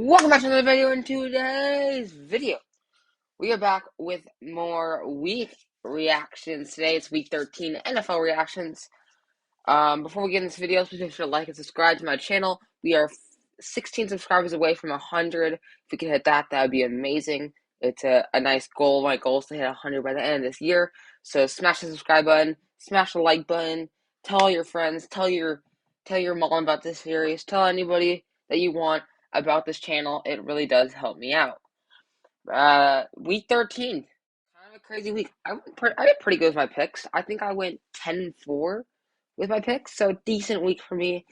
Welcome back to another video. In today's video, we are back with more week reactions. Today it's week 13 NFL reactions. Before we get into this video, please make sure to like and subscribe to my channel. We are 16 subscribers away from 100. If we can hit that, that would be amazing. It's a nice goal. My goal is to hit 100 by the end of this year. So smash the subscribe button, smash the like button, tell all your friends, tell your mom about this series, tell anybody that you want about this channel. It really does help me out. Week 13, kind of a crazy week. I did pretty good with my picks. I think I went 10-4 with my picks, so decent week for me.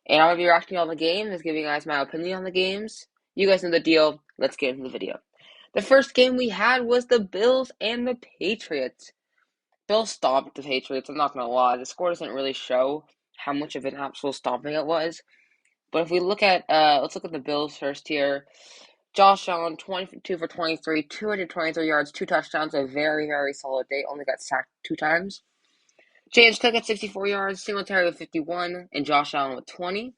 And I'm gonna be reacting to all the games, giving you guys my opinion on the games. You guys know the deal. Let's get into the video. The first game we had was the Bills and the Patriots. Bills stomped the Patriots. I'm not gonna lie, the score doesn't really show how much of an absolute stomping it was. But if we look at, let's look at the Bills first here. Josh Allen, 22 for 23, 223 yards, 2 touchdowns, a very, very solid day. Only got sacked 2 times. James Cook at 64 yards, Singletary with 51, and Josh Allen with 20.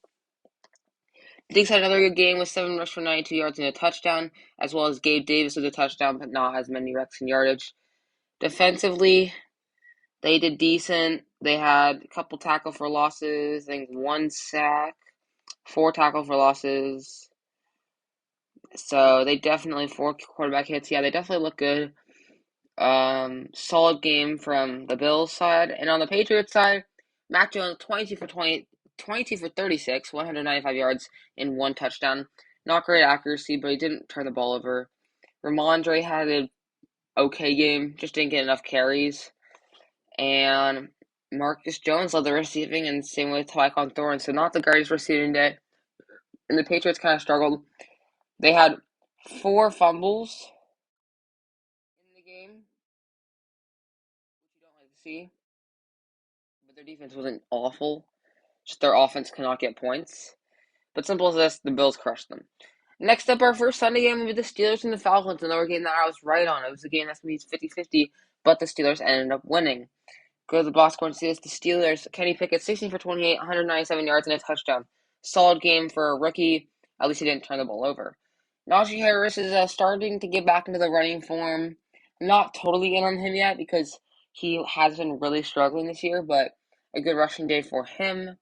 Diggs had another good game with 7 rushes for 92 yards and a touchdown, as well as Gabe Davis with a touchdown, but not as many reps and yardage. Defensively, they did decent. They had a couple tackle for losses, I think 1 sack, 4 tackle for losses. So they definitely 4 quarterback hits. Yeah, they definitely look good. Solid game from the Bills side. And on the Patriots side, Mac Jones 22 for 36, 195 yards and 1 touchdown. Not great accuracy, but he didn't turn the ball over. Ramondre had an okay game, just didn't get enough carries. And Marcus Jones led the receiving, and same with Tyquan Thornton. So not the greatest receiving day. And the Patriots kind of struggled. They had 4 fumbles in the game, which you don't like to see. But their defense wasn't awful. Just their offense could not get points. But simple as this, the Bills crushed them. Next up, our first Sunday game will be the Steelers and the Falcons. Another game that I was right on. It was a game that's going to be 50-50, but the Steelers ended up winning. Go to the box score and see this. The Steelers, Kenny Pickett, 16 for 28, 197 yards and a touchdown. Solid game for a rookie. At least he didn't turn the ball over. Najee Harris is starting to get back into the running form. I'm not totally in on him yet because he has been really struggling this year, but a good rushing day for him.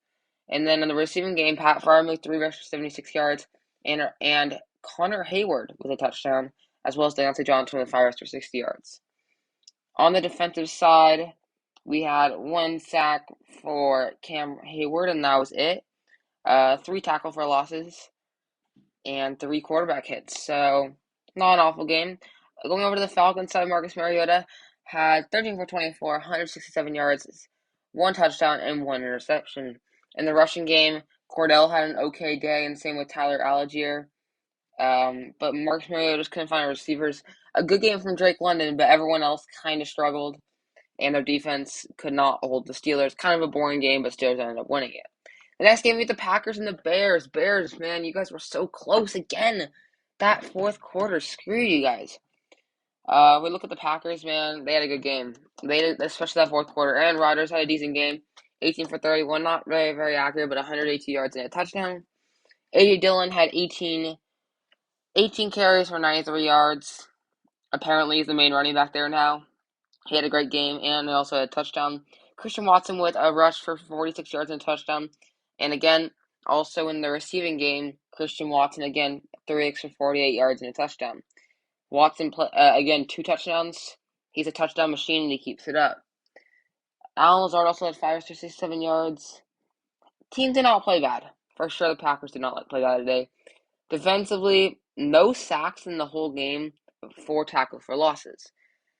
And then in the receiving game, Pat Freiermuth, 3 rushes, 76 yards, and Connor Hayward with a touchdown, as well as Deontay Johnson with 5 rushes for 60 yards. On the defensive side, we had 1 sack for Cam Hayward, and that was it. 3 tackle for losses, and 3 quarterback hits. So, not an awful game. Going over to the Falcons side, Marcus Mariota had 13 for 24, 167 yards, 1 touchdown, and 1 interception. In the rushing game, Cordell had an okay day, and same with Tyler Algier. But Marcus Mariota just couldn't find receivers. A good game from Drake London, but everyone else kind of struggled, and their defense could not hold the Steelers. Kind of a boring game, but Steelers ended up winning it. The next game, we had the Packers and the Bears. Bears, man, you guys were so close again. That fourth quarter screwed you guys. We look at the Packers, man. They had a good game. They did, especially that fourth quarter. Aaron Rodgers had a decent game. 18 for 31, not very, very accurate, but 182 yards and a touchdown. A.J. Dillon had 18 carries for 93 yards. Apparently, he's the main running back there now. He had a great game, and he also had a touchdown. Christian Watson with a rush for 46 yards and a touchdown. And again, also in the receiving game, Christian Watson, again, 3 extra 48 yards and a touchdown. Watson, again, 2 touchdowns. He's a touchdown machine, and he keeps it up. Alan Lazard also had 5 extra 67 yards. Team did not play bad. For sure, the Packers did not play bad today. Defensively, no sacks in the whole game, but 4 tackles for losses.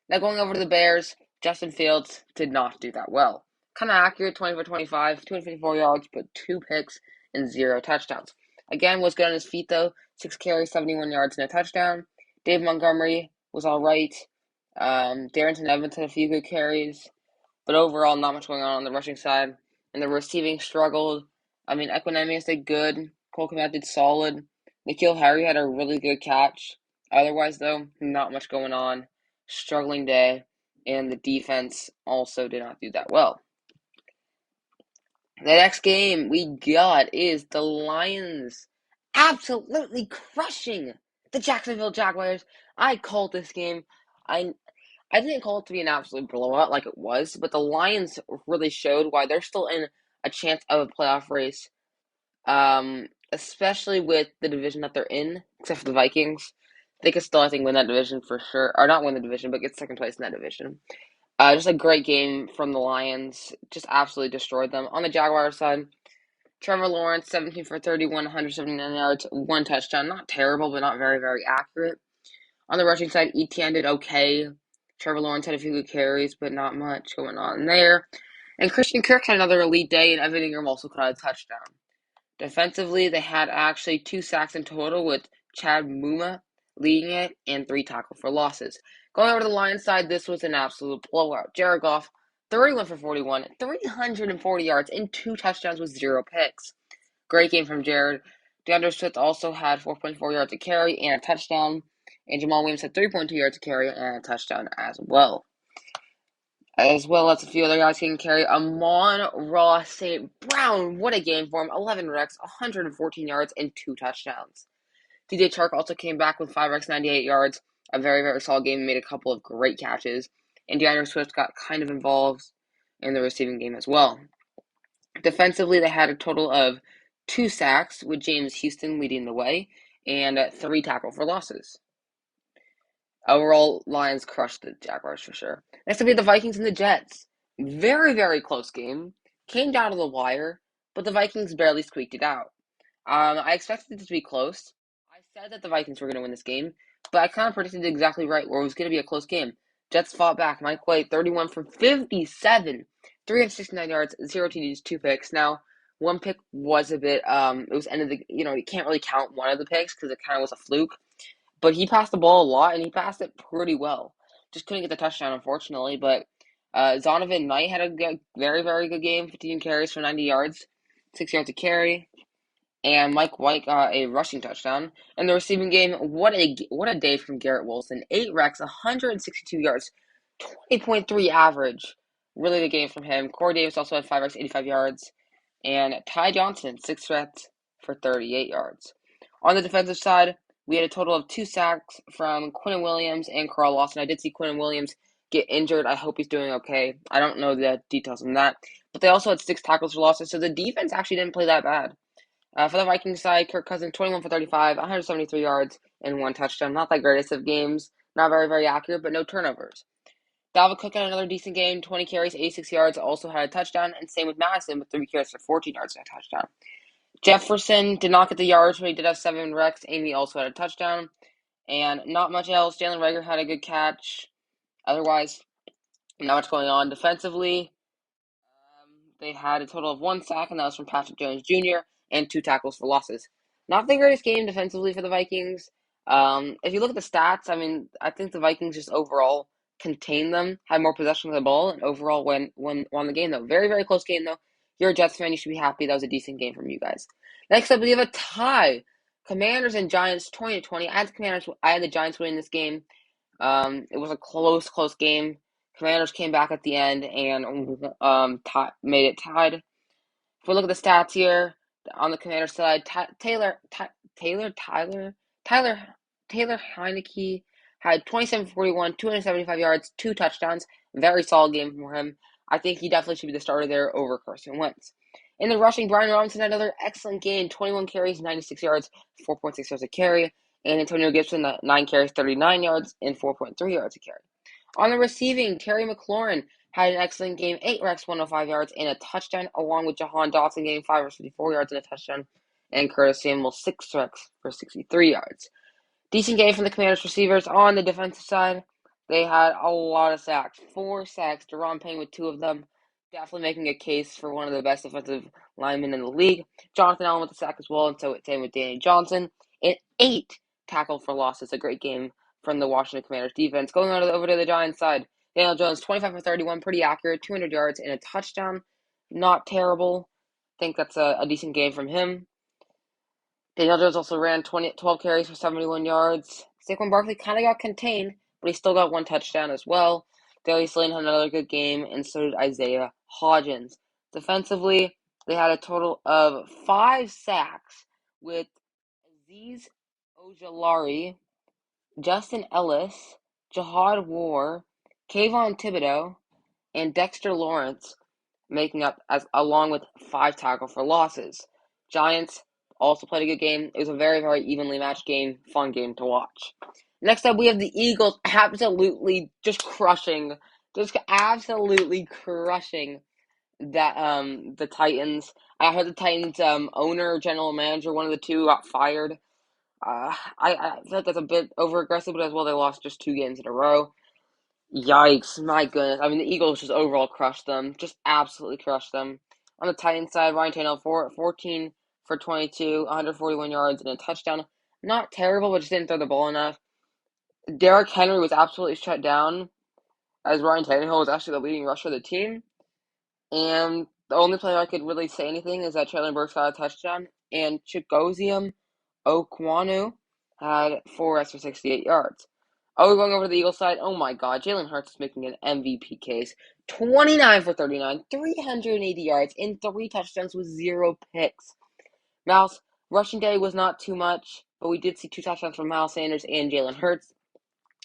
Now going over to the Bears, Justin Fields did not do that well. Kind of accurate, 20 for 25, 254 yards, but 2 picks and 0 touchdowns. Again, was good on his feet though, 6 carries, 71 yards and a touchdown. Dave Montgomery was all right. Darrington Evans had a few good carries, but overall not much going on the rushing side. And the receiving struggled. I mean, Equinemius did good. Cole Kmet did solid. N'Keal Harry had a really good catch. Otherwise, though, not much going on. Struggling day, and the defense also did not do that well. The next game we got is the Lions absolutely crushing the Jacksonville Jaguars. I called this game. I I didn't call it to be an absolute blowout like it was, but the Lions really showed why they're still in a chance of a playoff race. Especially with the division that they're in, except for the Vikings. They could still, I think, win that division for sure. Or not win the division, but get second place in that division. Just a great game from the Lions. Just absolutely destroyed them. On the Jaguars side, Trevor Lawrence, 17 for 31, 179 yards, one touchdown. Not terrible, but not very, very accurate. On the rushing side, ETN did okay. Trevor Lawrence had a few good carries, but not much going on there. And Christian Kirk had another elite day, and Evan Ingram also caught a touchdown. Defensively, they had actually 2 sacks in total, with Chad Muma leading it and 3 tackles for losses. Going over to the Lions side, this was an absolute blowout. Jared Goff, 31 for 41, 340 yards, and 2 touchdowns with 0 picks. Great game from Jared. DeAndre Swift also had 4.4 yards to carry and a touchdown. And Jamal Williams had 3.2 yards to carry and a touchdown as well. As well as a few other guys can carry. Amon-Ra St. Brown, what a game for him. 11 recs, 114 yards, and 2 touchdowns. DJ Chark also came back with 5 recs, 98 yards. A very, very solid game. Made a couple of great catches. And DeAndre Swift got kind of involved in the receiving game as well. Defensively, they had a total of 2 sacks, with James Houston leading the way, and 3 tackles for losses. Overall, Lions crushed the Jaguars for sure. Next will be the Vikings and the Jets. Very, very close game. Came down to the wire, but the Vikings barely squeaked it out. I expected it to be close. I said that the Vikings were going to win this game, but I kind of predicted exactly right where it was going to be a close game. Jets fought back. Mike White, 31 for 57, 369 yards, 0 TDs, 2 picks. Now, one pick was a bit, it was end of the, you can't really count one of the picks because it kind of was a fluke. But he passed the ball a lot, and he passed it pretty well. Just couldn't get the touchdown, unfortunately. But Zonovan Knight had a very, very good game. 15 carries for 90 yards, 6 yards to carry. And Mike White got a rushing touchdown. In the receiving game, what a day from Garrett Wilson. 8 recs, 162 yards, 20.3 average. Really good game from him. Corey Davis also had 5 recs, 85 yards. And Ty Johnson, 6 recs for 38 yards. On the defensive side, we had a total of 2 sacks from Quinnen Williams and Carl Lawson. I did see Quinnen Williams get injured. I hope he's doing okay. I don't know the details on that. But they also had 6 tackles for losses, so the defense actually didn't play that bad. For the Vikings side, Kirk Cousins, 21 for 35, 173 yards, and 1 touchdown. Not the greatest of games. Not very, very accurate, but no turnovers. Dalvin Cook had another decent game, 20 carries, 86 yards, also had a touchdown. And same with Madison with 3 carries for 14 yards and a touchdown. Jefferson did not get the yards, but he did have 7 recs. Amy also had a touchdown. And not much else. Jalen Reagor had a good catch. Otherwise, not much going on. Defensively, they had a total of 1 sack, and that was from Patrick Jones Jr., and 2 tackles for losses. Not the greatest game defensively for the Vikings. If you look at the stats, I think the Vikings just overall contained them, had more possession of the ball, and overall won the game, though. Very, very close game, though. You're a Jets fan. You should be happy. That was a decent game from you guys. Next up, we have a tie. Commanders and Giants, 20-20. I had the Giants winning this game. It was a close game. Commanders came back at the end and made it tied. If we look at the stats here, on the Commanders side, Taylor Heineke had 27-41, 275 yards, 2 touchdowns. Very solid game for him. I think he definitely should be the starter there over Carson Wentz. In the rushing, Brian Robinson had another excellent game, 21 carries, 96 yards, 4.6 yards a carry. And Antonio Gibson, 9 carries, 39 yards, and 4.3 yards a carry. On the receiving, Terry McLaurin had an excellent game, 8 recs, 105 yards, and a touchdown, along with Jahan Dotson getting 5 recs, 54 yards, and a touchdown, and Curtis Samuel, 6 recs for 63 yards. Decent game from the Commanders receivers. On the defensive side, they had a lot of sacks. 4 sacks, Deron Payne with 2 of them. Definitely making a case for one of the best defensive linemen in the league. Jonathan Allen with the sack as well, and so same with Danny Johnson. And 8 tackle for losses. A great game from the Washington Commanders defense. Going over to the Giants side, Daniel Jones, 25 for 31, pretty accurate, 200 yards and a touchdown. Not terrible. I think that's a decent game from him. Daniel Jones also ran 12 carries for 71 yards. Saquon Barkley kind of got contained, but he still got 1 touchdown as well. Darius Slayton had another good game, and so did Isaiah Hodgins. Defensively, they had a total of 5 sacks, with Aziz Ojolari, Justin Ellis, Jahad War, Kayvon Thibodeau, and Dexter Lawrence making up as along with 5 tackles for losses. Giants also played a good game. It was a very, very evenly matched game, fun game to watch. Next up, we have the Eagles absolutely just absolutely crushing the Titans. I heard the Titans owner, general manager, one of the two got fired. I feel like that's a bit over aggressive, but as well they lost just 2 games in a row. Yikes, my goodness. I mean, the Eagles just overall crushed them. Just absolutely crushed them. On the Titans side, Ryan Tannehill, 14 for 22, 141 yards, and a touchdown. Not terrible, but just didn't throw the ball enough. Derrick Henry was absolutely shut down, as Ryan Tannehill was actually the leading rusher of the team. And the only player I could really say anything is that Traylon Burks got a touchdown, and Chigozium Okwanu had 4 runs for 68 yards. Oh, we're going over to the Eagles side. Oh my God, Jalen Hurts is making an MVP case. 29 for 39, 380 yards, and 3 touchdowns with 0 picks. Mouse, rushing day was not too much, but we did see 2 touchdowns from Miles Sanders and Jalen Hurts.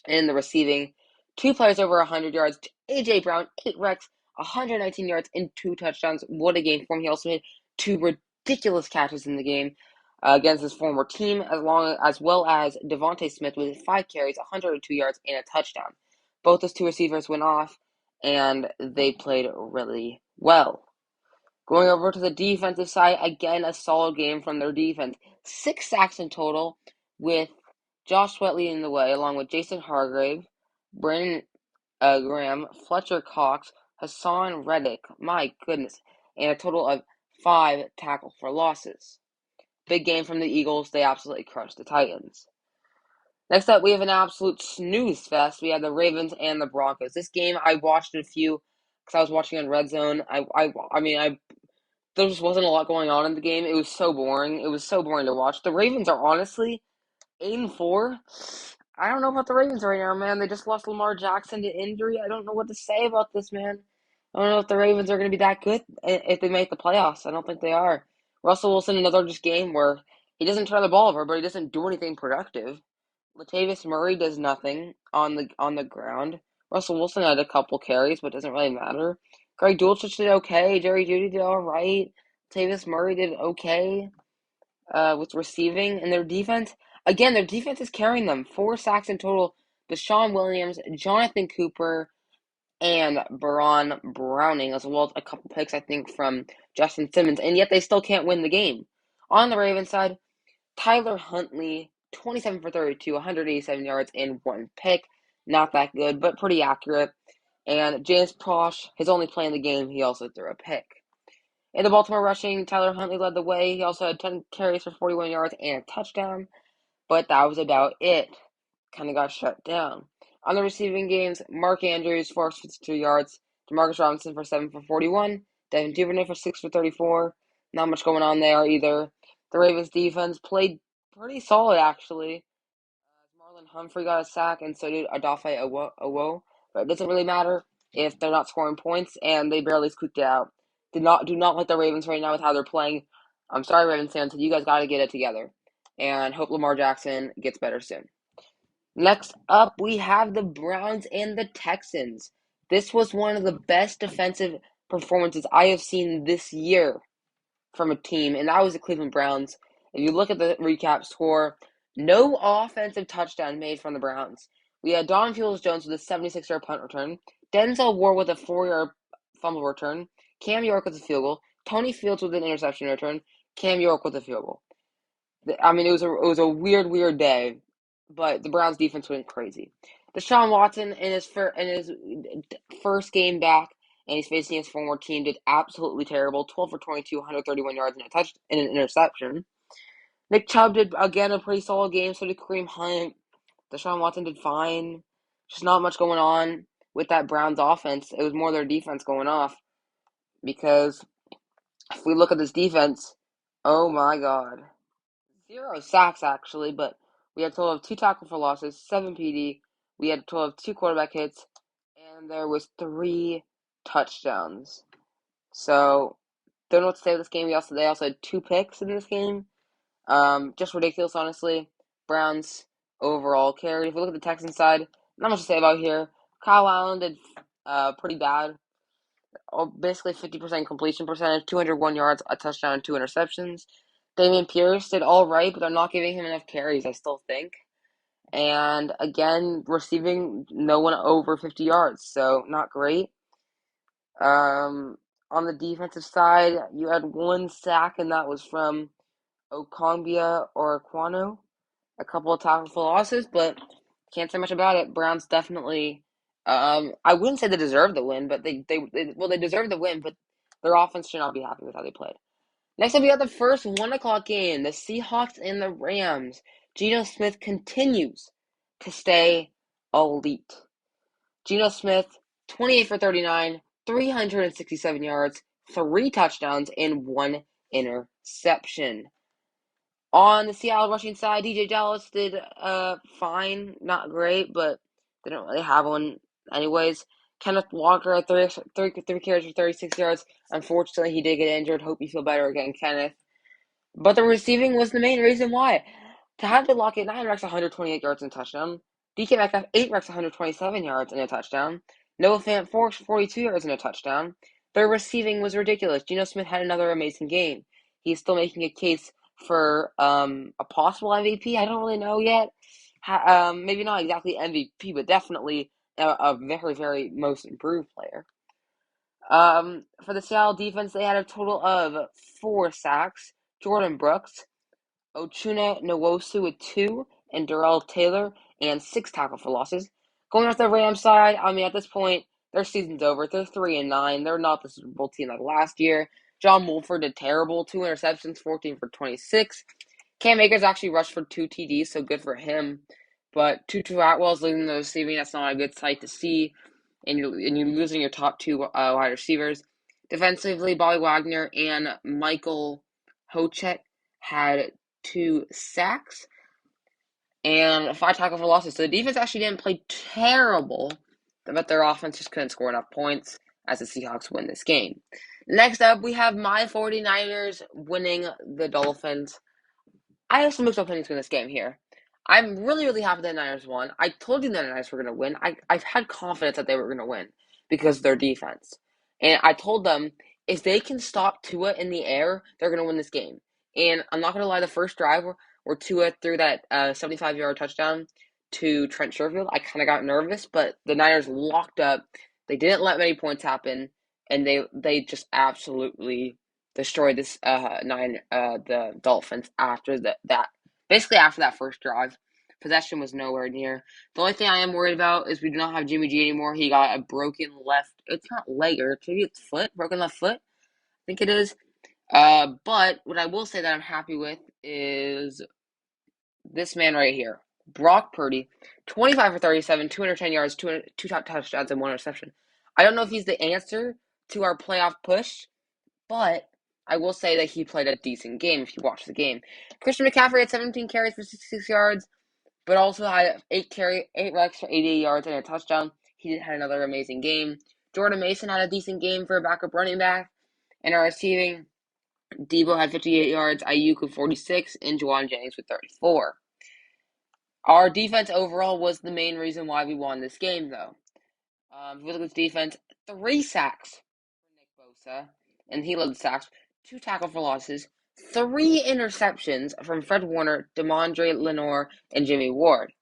In the receiving, 2 players over 100 yards. A.J. Brown, 8 recs, 119 yards, and 2 touchdowns. What a game for him. He also made 2 ridiculous catches in the game against his former team, as well as Devontae Smith with 5 carries, 102 yards, and a touchdown. Both those 2 receivers went off, and they played really well. Going over to the defensive side, again, a solid game from their defense. 6 sacks in total, with Josh Sweat leading the way, along with Jason Hargrave, Brandon Graham, Fletcher Cox, Hassan Reddick, my goodness, and a total of 5 tackles for losses. Big game from the Eagles. They absolutely crushed the Titans. Next up, we have an absolute snooze fest. We had the Ravens and the Broncos. This game, I watched a few because I was watching on Red Zone. There just wasn't a lot going on in the game. It was so boring. It was so boring to watch. The Ravens are honestly 8-4. I don't know about the Ravens right now, man. They just lost Lamar Jackson to injury. I don't know what to say about this, man. I don't know if the Ravens are going to be that good if they make the playoffs. I don't think they are. Russell Wilson, another just game where he doesn't turn the ball over, but he doesn't do anything productive. Latavius Murray does nothing on the ground. Russell Wilson had a couple carries, but doesn't really matter. Greg Dulcich did okay. Jerry Jeudy did all right. Latavius Murray did okay with receiving. And their defense, again, their defense is carrying them. 4 sacks in total. Deshaun Williams, Jonathan Cooper, and Baron Browning, as well as a couple picks, I think, from Justin Simmons. And yet they still can't win the game. On the Ravens side, Tyler Huntley, 27 for 32, 187 yards, and 1 pick. Not that good, but pretty accurate. And James Prosh, his only play in the game, he also threw a pick. In the Baltimore rushing, Tyler Huntley led the way. He also had 10 carries for 41 yards and a touchdown, but that was about it. Kind of got shut down. On the receiving games, Mark Andrews, 4 for 52 yards, Demarcus Robinson for 7 for 41, Devin Duvernay for 6 for 34. Not much going on there either. The Ravens defense played pretty solid, actually. Marlon Humphrey got a sack, and so did Odafe Owo. But it doesn't really matter if they're not scoring points, and they barely squeaked it out. Do not like the Ravens right now with how they're playing. I'm sorry, Ravens fans, you guys got to get it together. And hope Lamar Jackson gets better soon. Next up, we have the Browns and the Texans. This was one of the best defensive performances I have seen this year from a team, and that was the Cleveland Browns. If you look at the recap score, no offensive touchdown made from the Browns. We had Don Fuels-Jones with a 76-yard punt return, Denzel Ward with a 4-yard fumble return, Cam York with a field goal, Tony Fields with an interception return, Cam York with a field goal. I mean, it was a weird day, but the Browns defense went crazy. Deshaun Watson in his first game back, and he's facing his former team, did absolutely terrible. 12 for 22, 131 yards and an interception. Nick Chubb did, again, a pretty solid game. So did Kareem Hunt. Deshaun Watson did fine. Just not much going on with that Browns offense. It was more their defense going off. Because if we look at this defense, oh my God. 0 sacks, actually, but we had a total of 2 tackles for losses, 7 PD. We had a total of 2 quarterback hits, and there was 3 touchdowns. So, don't know what to say of this game. They also had 2 picks in this game. Just ridiculous, honestly. Browns overall carried. If we look at the Texans side, not much to say about here. Kyle Allen did pretty bad. Basically 50% completion percentage, 201 yards, a touchdown, and two interceptions. Damian Pierce did all right, but they're not giving him enough carries, I still think. And again, receiving no one over 50 yards, so not great. On the defensive side, you had one sack, and that was from Okongbia or Aquano. A couple of tackles for losses, but can't say much about it. Browns definitely. I wouldn't say they deserve the win, but they deserve the win, but their offense should not be happy with how they played. Next up, we got the first 1 o'clock game, the Seahawks and the Rams. Geno Smith continues to stay elite. Geno Smith, 28 for 39, 367 yards, 3 touchdowns, and 1 interception. On the Seattle rushing side, DJ Dallas did fine, not great, but they don't really have one anyways. Kenneth Walker had three carries for 36 yards. Unfortunately, he did get injured. Hope you feel better again, Kenneth. But the receiving was the main reason why. Tyler Lockett, 9 reps, 128 yards and a touchdown. DK Metcalf, 8 reps, 127 yards and a touchdown. Noah Fant, 42 yards and a touchdown. Their receiving was ridiculous. Geno Smith had another amazing game. He's still making a case for a possible MVP. I don't really know yet. Maybe not exactly MVP, but definitely a very, very most improved player. For the Seattle defense, they had a total of 4 sacks. Jordan Brooks, Ochuna Nwosu with 2, and Darrell Taylor and 6 tackles for losses. Going off the Rams side, I mean, at this point, their season's over. They're 3-9. They're not the Super Bowl team like last year. John Wolford did terrible. 2 interceptions, 14 for 26. Cam Akers actually rushed for 2 TDs, so good for him. But Tutu Atwell's leading the receiving. That's not a good sight to see. And you're losing your top 2 wide receivers. Defensively, Bobby Wagner and Michael Hochet had 2 sacks and 5 tackles for losses. So the defense actually didn't play terrible, but their offense just couldn't score enough points as the Seahawks win this game. Next up, we have my 49ers winning the Dolphins. I have some mixed opinions in this game here. I'm really, really happy the Niners won. I told you the Niners were going to win. I've had confidence that they were going to win because of their defense. And I told them if they can stop Tua in the air, they're going to win this game. And I'm not going to lie, the first drive where Tua threw that 75-yard touchdown to Trent Sherfield, I kind of got nervous, but the Niners locked up. They didn't let many points happen, and they just absolutely destroyed the Dolphins after that. Basically, after that first drive, possession was nowhere near. The only thing I am worried about is we do not have Jimmy G anymore. He got a broken left. It's not leg, or maybe it's foot. Broken left foot. I think it is. But what I will say that I'm happy with is this man right here, Brock Purdy, 25 for 37, 210 yards, two top touchdowns, and 1 interception. I don't know if he's the answer to our playoff push, but I will say that he played a decent game if you watch the game. Christian McCaffrey had 17 carries for 66 yards, but also had 8 reps for 88 yards and a touchdown. He had another amazing game. Jordan Mason had a decent game for a backup running back. And our receiving, Debo had 58 yards, Ayuk with 46, and Juwan Jennings with 34. Our defense overall was the main reason why we won this game, though. If we look at the defense, 3 sacks for Nick Bosa, and he led the sacks, 2 tackles for losses, 3 interceptions from Fred Warner, DeMondre Lenore, and Jimmy Ward.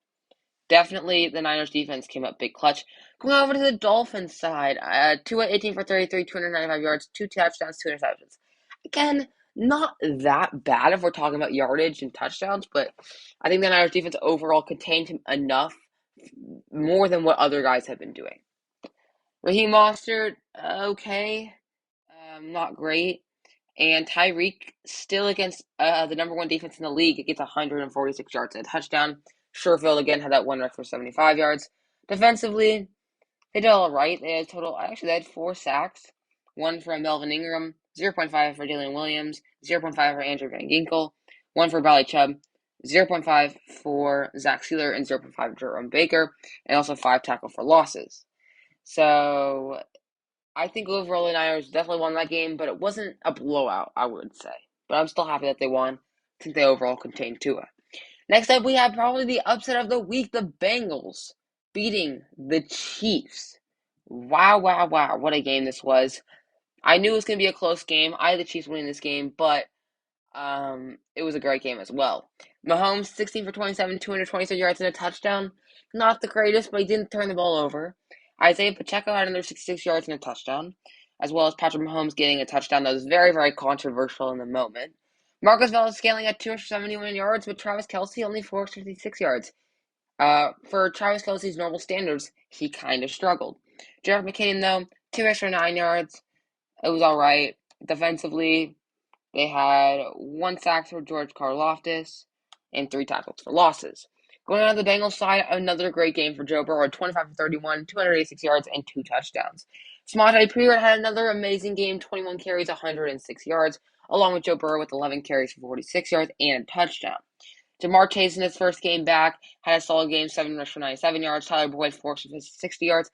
Definitely the Niners defense came up big clutch. Going over to the Dolphins side, Tua 18 for 33, 295 yards, 2 touchdowns, 2 interceptions. Again, not that bad if we're talking about yardage and touchdowns, but I think the Niners defense overall contained him enough, more than what other guys have been doing. Raheem Mostert, okay, not great. And Tyreek, still against the number 1 defense in the league, it gets 146 yards and a touchdown. Sherfield again had that 1 rep for 75 yards. Defensively, they did all right. They had 4 sacks. 1 for Melvin Ingram, 0.5 for Jalen Williams, 0.5 for Andrew Van Ginkel, 1 for Bradley Chubb, 0.5 for Zach Sealer, and 0.5 for Jerome Baker, and also 5 tackles for losses. So I think overall the Niners definitely won that game, but it wasn't a blowout, I would say. But I'm still happy that they won. think they overall contain Tua. Next up, we have probably the upset of the week, the Bengals beating the Chiefs. Wow, wow, wow. What a game this was. I knew it was going to be a close game. I had the Chiefs winning this game, but it was a great game as well. Mahomes, 16 for 27, 223 yards and a touchdown. Not the greatest, but he didn't turn the ball over. Isaiah Pacheco had another 66 yards and a touchdown, as well as Patrick Mahomes getting a touchdown that was very, very controversial in the moment. Marcus Valdez-Scantling at 271 yards, but Travis Kelce only 456 yards. For Travis Kelce's normal standards, he kind of struggled. Jarrett McKinnon, though, 209 yards. It was all right. Defensively, they had 1 sack for George Karlaftis and 3 tackles for losses. Going on the Bengals side, another great game for Joe Burrow, 25 for 31, 286 yards, and 2 touchdowns. Samaje Perine had another amazing game, 21 carries, 106 yards, along with Joe Burrow with 11 carries for 46 yards and a touchdown. Jamar Chase in his first game back had a solid game, 7 rushes for 97 yards. Tyler Boyd, 4 rushes for 60 yards.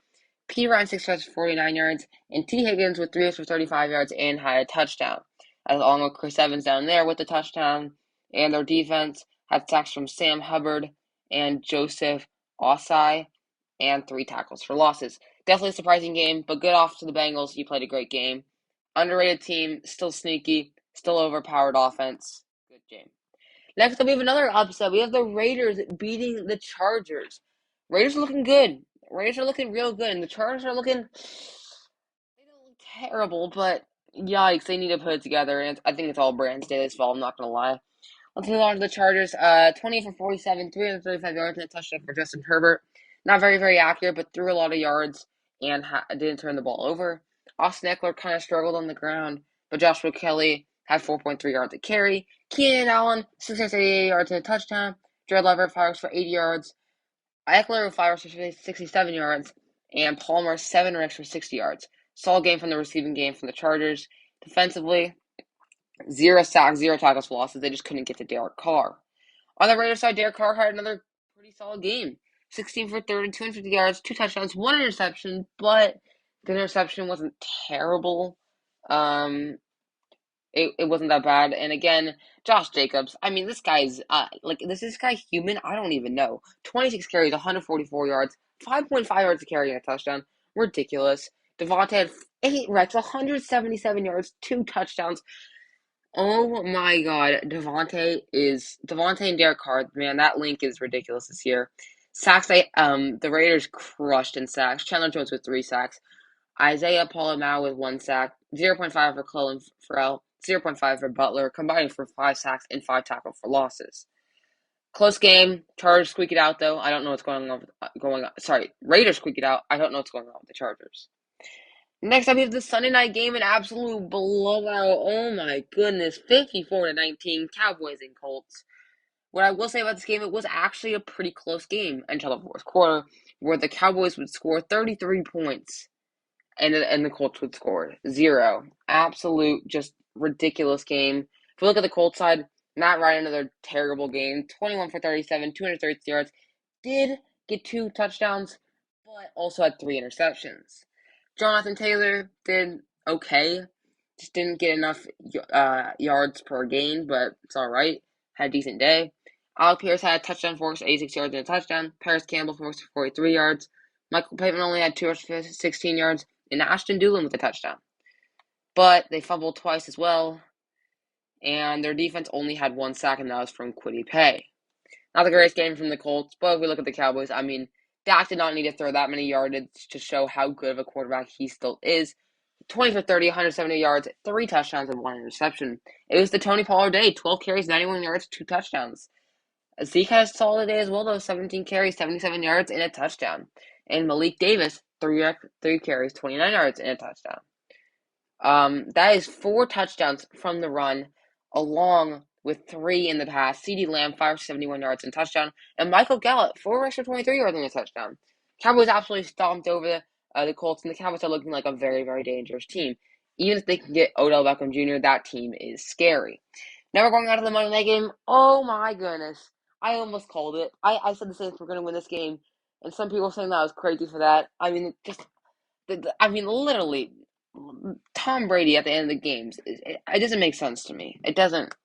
P. Ryan, 6 rushes for 49 yards. And T. Higgins with 3 rushes for 35 yards and had a touchdown. Along with Chris Evans down there with the touchdown. And their defense had sacks from Sam Hubbard and Joseph Osai and 3 tackles for losses. Definitely a surprising game, but good off to the Bengals. You played a great game. Underrated team, still sneaky, still overpowered offense. Good game. Next up, we have another upset. We have the Raiders beating the Chargers. Raiders are looking good. Raiders are looking real good, and the Chargers are looking, they don't look terrible, but yikes, they need to put it together. And I think it's all Brandon Staley's fault. I'm not gonna lie. Let's move on to the Chargers. 20 for 47, 335 yards and a touchdown for Justin Herbert. Not very, very accurate, but threw a lot of yards and didn't turn the ball over. Austin Eckler kind of struggled on the ground, but Joshua Kelly had 4.3 yards a carry. Keenan Allen, 688 yards and a touchdown. Jared Leverett, 5 rushes for 80 yards. Eckler, 5 rushes for 67 yards. And Palmer, 7 rushes for 60 yards. Solid game from the receiving game from the Chargers. Defensively, 0 sacks, 0 tackles for losses. They just couldn't get to Derek Carr. On the Raiders side, Derek Carr had another pretty solid game. 16 for 30, 250 yards, 2 touchdowns, 1 interception, but the interception wasn't terrible. It wasn't that bad. And again, Josh Jacobs, I mean, this guy's, is this guy human? I don't even know. 26 carries, 144 yards, 5.5 yards a carry and a touchdown. Ridiculous. Devontae had 8 reps, 177 yards, 2 touchdowns. Oh my God, Devontae and Derek Carr, man, that link is ridiculous this year. Sacks, the Raiders crushed in sacks. Chandler Jones with 3 sacks. Isaiah Polamau with 1 sack. 0.5 for Clelin Ferrell. 0.5 for Butler, combining for 5 sacks and 5 tackles for losses. Close game. Chargers squeak it out though. I don't know what's going on. Raiders squeak it out. I don't know what's going on with the Chargers. Next up, we have the Sunday night game, an absolute blowout. Oh my goodness, 54-19, Cowboys and Colts. What I will say about this game, it was actually a pretty close game until the fourth quarter, where the Cowboys would score 33 points, and the Colts would score 0. Absolute, just ridiculous game. If we look at the Colts side, Matt Ryan, another terrible game, 21 for 37, 230 yards, did get 2 touchdowns, but also had 3 interceptions. Jonathan Taylor did okay. Just didn't get enough yards per game, but it's all right. Had a decent day. Alec Pierce had a touchdown for 86 yards and a touchdown. Paris Campbell for 43 yards. Michael Pittman only had 2 rushes for 16 yards. And Ashton Doolin with a touchdown. But they fumbled twice as well. And their defense only had 1 sack, and that was from Kwity Paye. Not the greatest game from the Colts, but if we look at the Cowboys, I mean, Dak did not need to throw that many yardage to show how good of a quarterback he still is. 20 for 30, 170 yards, 3 touchdowns, and 1 interception. It was the Tony Pollard day, 12 carries, 91 yards, 2 touchdowns. Zeke had a solid day as well, though, 17 carries, 77 yards, and a touchdown. And Malik Davis, 3 carries, 29 yards, and a touchdown. That is 4 touchdowns from the run, along with 3 in the pass. CeeDee Lamb, 571 yards and touchdown. And Michael Gallup, 4 rushes for 23 yards and a touchdown. Cowboys absolutely stomped over the Colts, and the Cowboys are looking like a very, very dangerous team. Even if they can get Odell Beckham Jr., that team is scary. Now we're going out of the Monday night game. Oh my goodness. I almost called it. I said the Saints were going to win this game, and some people saying that I was crazy for that. I mean, literally, Tom Brady at the end of the games, it doesn't make sense to me. It doesn't.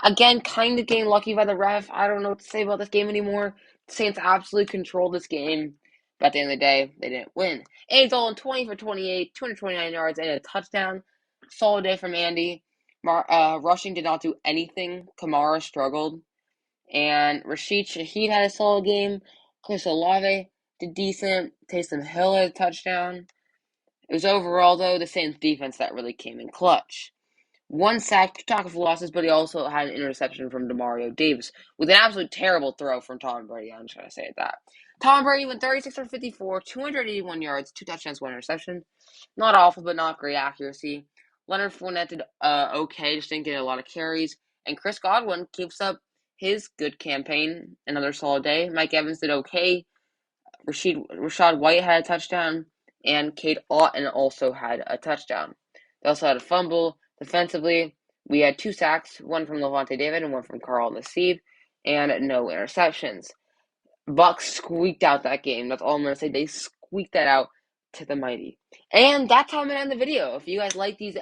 Again, kind of getting lucky by the ref. I don't know what to say about this game anymore. The Saints absolutely controlled this game, but at the end of the day, they didn't win. Andy Dalton, 20 for 28, 229 yards, and a touchdown. Solid day from Andy. Rushing did not do anything. Kamara struggled. And Rashid Shaheed had a solid game. Chris Olave did decent. Taysom Hill had a touchdown. It was overall, though, the Saints defense that really came in clutch. One sack, two tackle for losses, but he also had an interception from Demario Davis with an absolute terrible throw from Tom Brady. I'm just going to say that. Tom Brady went 36 for 54, 281 yards, two touchdowns, one interception. Not awful, but not great accuracy. Leonard Fournette did okay, just didn't get a lot of carries. And Chris Godwin keeps up his good campaign. Another solid day. Mike Evans did okay. Rashad White had a touchdown, and Cade Otton also had a touchdown. They also had a fumble. Defensively, we had two sacks, one from Levante David and one from Carl Nassib, and no interceptions. Bucks squeaked out that game. That's all I'm going to say. They squeaked that out to the mighty. And that's how I'm going to end the video. If you guys like these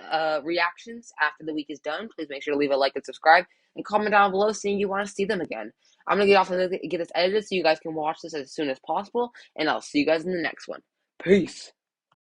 reactions after the week is done, please make sure to leave a like and subscribe, and comment down below saying you want to see them again. I'm going to get off and get this edited so you guys can watch this as soon as possible, and I'll see you guys in the next one. Peace.